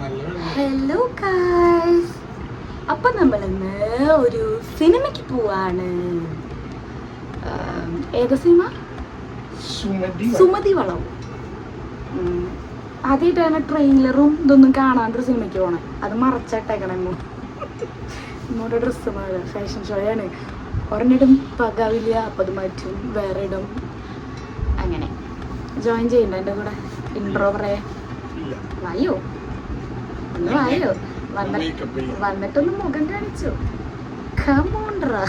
Hello guys, അപ്പം നമ്മളിന്ന് ഒരു സിനിമയ്ക്ക് പോവാണ്. ഏത് സിനിമ? സുമതി വളവ്. ആദ്യമായിട്ടാണ് ട്രെയിലറും ഇതൊന്നും കാണാണ്ടൊരു സിനിമയ്ക്ക് പോണേ. അത് മറച്ചിട്ടേക്കണം ഇങ്ങോട്ട് ഡ്രസ്സ് ഫാഷൻ ഷോയാണ്. ഒരെണ്ണിടും പകാവില്ല, അപ്പം അത് മാറ്റും, വേറെ ഇടും. അങ്ങനെ ജോയിൻ ചെയ്യണ്ട എൻ്റെ കൂടെ? ഇൻട്രോ പറയാ വായോ, ഒന്ന് വായോ, വന്നിട്ടൊന്ന് മുഖം കാണിച്ചു. കമോണ്ട്രാ.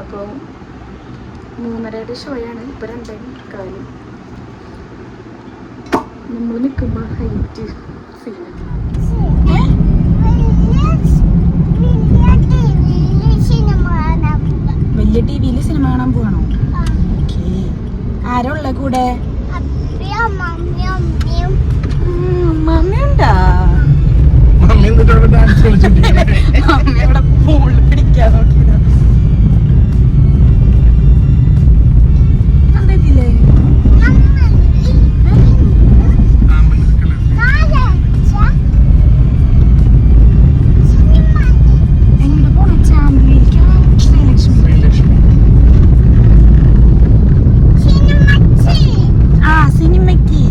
അപ്പോൾ 3:30 ഷോയാണ്. ഇപ്പം 2:15. നമ്മൾ നിൽക്കുമ്പോൾ ഹൈറ്റ് വലിയ ടി വിയിൽ സിനിമ കാണാൻ പോവാണോ? ആരുള്ള കൂടെ? മമ്മിയുണ്ടാ? മമ്മി ഇവിടെ പൂളിൽ പിടിക്കാൻ നോക്കിയതാ. എന്തെത്തില്ലേ? എങ്ങോട്ട് പോണ? ചാമ്പിലേക്കോ ശ്രീലക്ഷ്മി? ആ സിനിമയ്ക്ക്.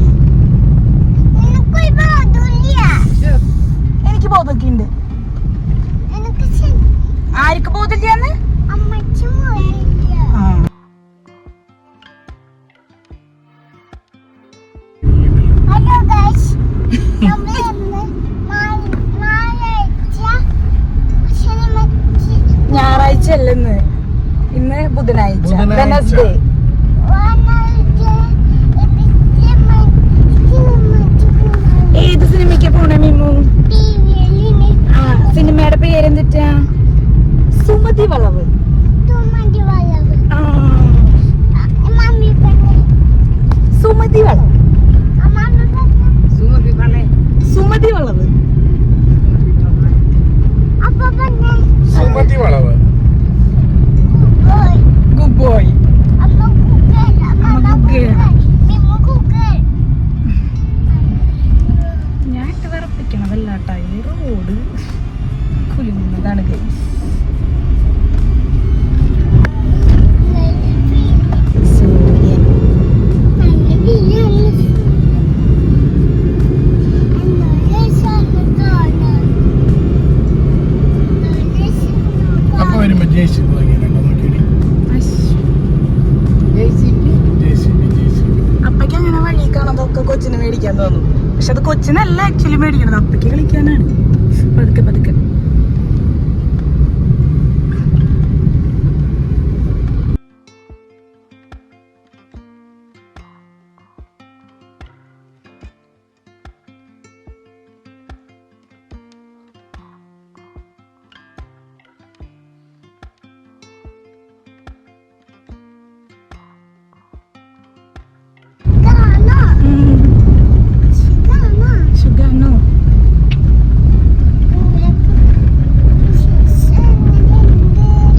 എനിക്ക് ബോധമൊക്കെ ഉണ്ട്. ആർക്ക് ബോധമില്ലാന്ന്? ഞായറാഴ്ച അല്ലെന്ന്, ഇന്ന് ബുധനാഴ്ച, വെനസ്ഡേ. ഏത് സിനിമയ്ക്കാ പോണേ മീമു? ആ സിനിമയുടെ പേരെന്തിട്ടാ? സുമതി വളവ്. സുമതി വളവ്. സുമതി വളവ്. സുമതി വളവ്. Good boy. ഞാൻ ഇട്ട് വിറപ്പിക്കണതല്ല ഈ റോഡ് കുലുങ്ങുന്നതാണ് ഗൈസ്. അപ്പയ്ക്ക് അങ്ങനെ വഴി കാണാതൊക്കെ കൊച്ചിന് മേടിക്കാൻ തോന്നും. പക്ഷെ അത് കൊച്ചിനല്ല ആക്ച്വലി മേടിക്കണത്, അപ്പയ്ക്ക് കളിക്കാനാണ്. പതുക്കെ പതുക്കെ.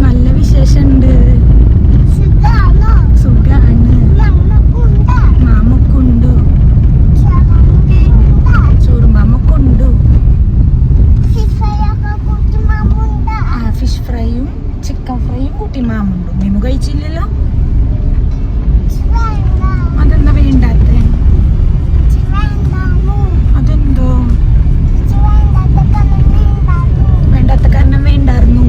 നല്ല വിശേഷമുണ്ട്. സുഖാണ്. മാമക്കുണ്ടു. ചോറ് മാമക്കുണ്ടു. ഫിഷ് ഫ്രൈയും ചിക്കൻ ഫ്രൈയും കൂട്ടി മാമുണ്ടു. മീമു കഴിച്ചില്ലല്ലോ. അതെന്താ വേണ്ടാത്ത? അതെന്തോ വേണ്ടാത്ത കാരണം വേണ്ടായിരുന്നു.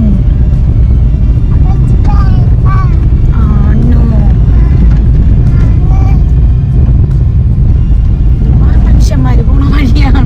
ആണോ? മനുഷ്യന്മാര് പോണ വഴിയാണോ?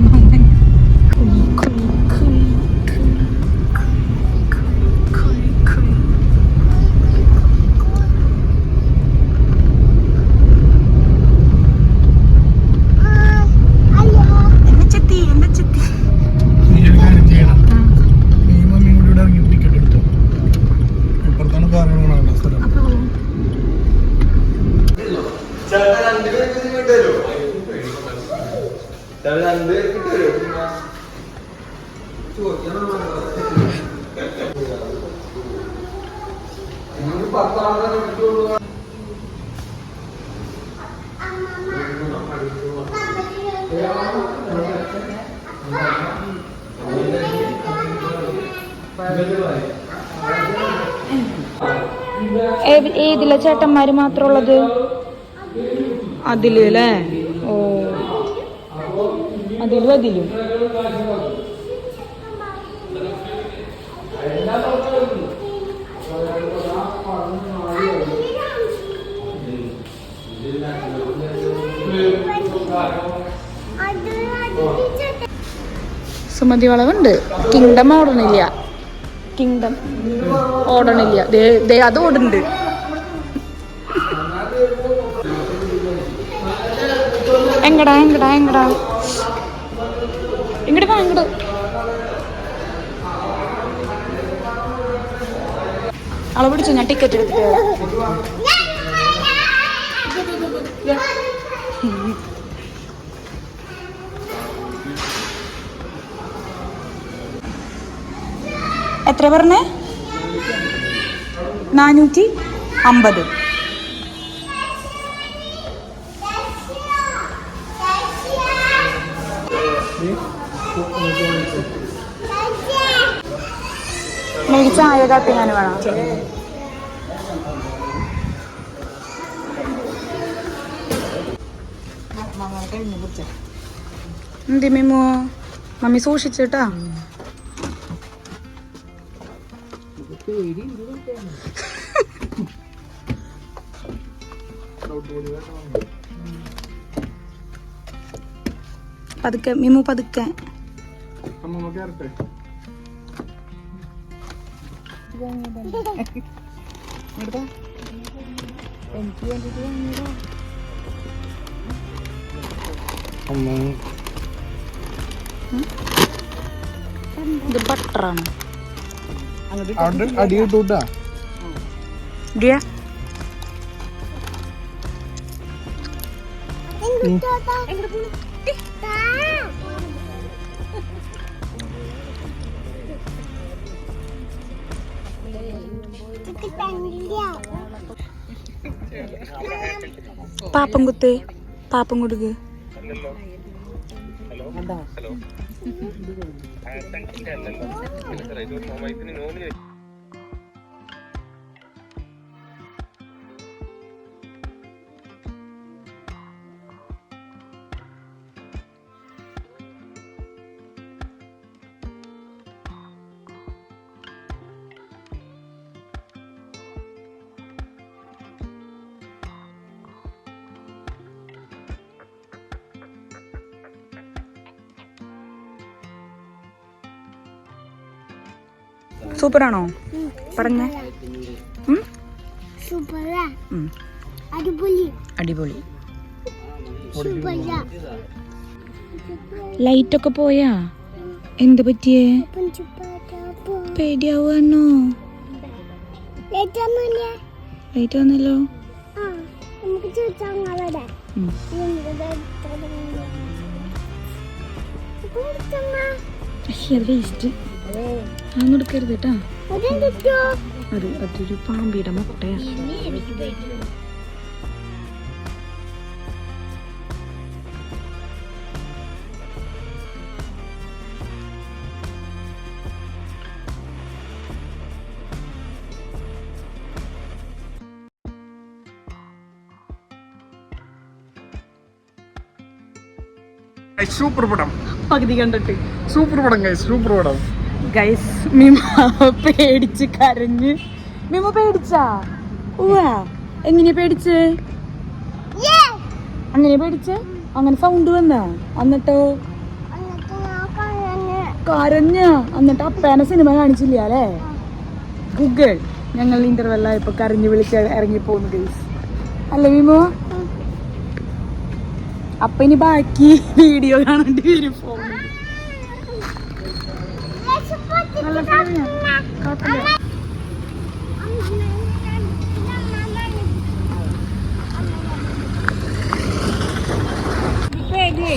ഏതിലെ ചേട്ടന്മാര് മാത്രമുള്ളത്? അതില് അല്ലേ? ഓ, അതിലും സുമതി വളവുണ്ട്. കിങ്ഡം ഓടണില്ല. അത് ഓടുന്നുണ്ട്. എങ്ങടാ ഇങ്ങോട്ട് വാ, ഇങ്ങോട്ട്. അവളെ പിടിച്ചു, ഞാൻ ടിക്കറ്റ് എടുത്തിട്ട് എത്ര പറഞ്ഞേ? 450. എനിക്ക് ചായ കാപ്പി ഞാൻ വേണം. എന്തി മീമോ? മമ്മി സൂക്ഷിച്ചിട്ടാ. പതുക്കെ മീമു, പതുക്കെ. എനിക്ക് വേണ്ടിട്ട് ഇത് ബട്ടറാണ്. അടി കിട്ടൂട്ടാ. പാപ്പം കുത്ത്, പാപ്പം കൊടുക്ക്. സൂപ്പറാണോ? പറഞ്ഞേ. അടിപൊളി. ലൈറ്റൊക്കെ പോയാ? എന്ത് പറ്റിയേ? പേടിയാവോ? ലൈറ്റ് വന്നല്ലോ. അത് വേസ്റ്റ്. അതൊന്നും എടുക്കരുത് കേട്ടാ. അതൊരു പാമ്പിയുടെ മുട്ടയാ. സൂപ്പർ പടം. പകുതി കണ്ടിട്ട് സൂപ്പർ പടം ഗൈസ്, സൂപ്പർ പടം ഗൈസ്. മിമ പേടിച്ച് കരഞ്ഞ്. മിമ പേടിച്ചാ? എങ്ങനെയാ പേടിച്ചേ? അങ്ങനെ സൗണ്ട് വന്നാ? എന്നിട്ടോ കരഞ്ഞ? എന്നിട്ട് അപ്പേനെ സിനിമ കാണിച്ചില്ല അല്ലേ? ഗൂഗിൾ ഞങ്ങൾ ഇന്റർവെല്ലായപ്പോ കരഞ്ഞ് വിളിച്ച് ഇറങ്ങിപ്പോന്നു ഗൈസ്. അല്ലേ മിമോ? അപ്പൊ ഇനി ബാക്കി വീഡിയോ കാണേണ്ടി വരും ഫോണിൽ.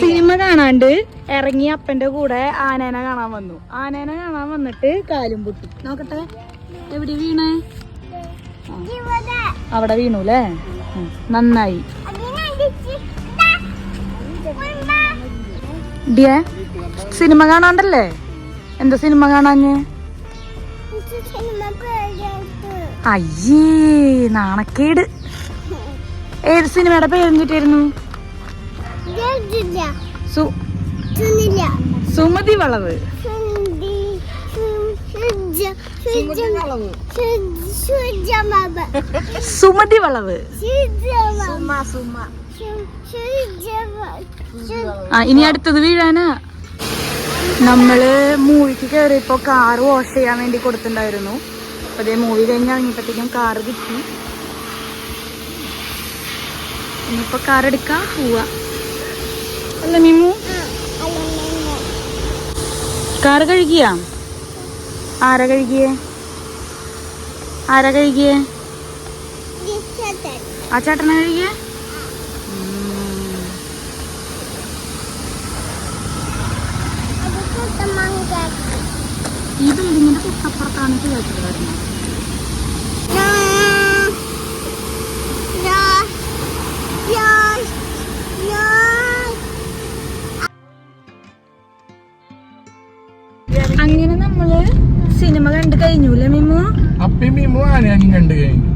സിനിമ കാണാണ്ട് ഇറങ്ങി അപ്പന്റെ കൂടെ ആനേനെ കാണാൻ വന്നു. ആനേനെ കാണാൻ വന്നിട്ട് കാലും പൊട്ടി. നോക്കട്ടെ എവിടെ വീണേ? അവിടെ വീണു അല്ലേ? നന്നായി. ഡിയേ സിനിമ കാണാണ്ടല്ലേ? എന്താ സിനിമ കാണാഞ്ഞ്? അയ്യേ നാണക്കേട്. ഏത് സിനിമയുടെ പേരെന്നിട്ടായിരുന്നു? സുമതി വളവ്. സുമതി വളവ്. ആ ഇനി അടുത്തത് വീഴാനാ. നമ്മള് മൂവിക്ക് കയറിയപ്പോ കാറ് വാഷ് ചെയ്യാൻ വേണ്ടി കൊടുത്തിട്ടുണ്ടായിരുന്നു. അപ്പൊ അതേ മൂവി കഴിഞ്ഞ് ഇറങ്ങിയപ്പോഴത്തേക്കും കാറ് കിട്ടി. ഇനിയിപ്പൊ കാർ എടുക്കാൻ പോവാ അല്ല മിമു? കാറ് കഴുകിയാ? ആരാ കഴുകിയേ? ആ ചേട്ടനെ കഴുകിയേ? ഈ ബിൽഡിങ്ങിന്റെ തൊട്ടപ്പുറത്താണ് തിയേറ്റർ വരുന്നത്. അങ്ങനെ നമ്മള് സിനിമ കണ്ടു കഴിഞ്ഞു അല്ലേ മിമു? അപ്പി മീമു ആനയാണെങ്കിൽ കണ്ടു കഴിഞ്ഞു.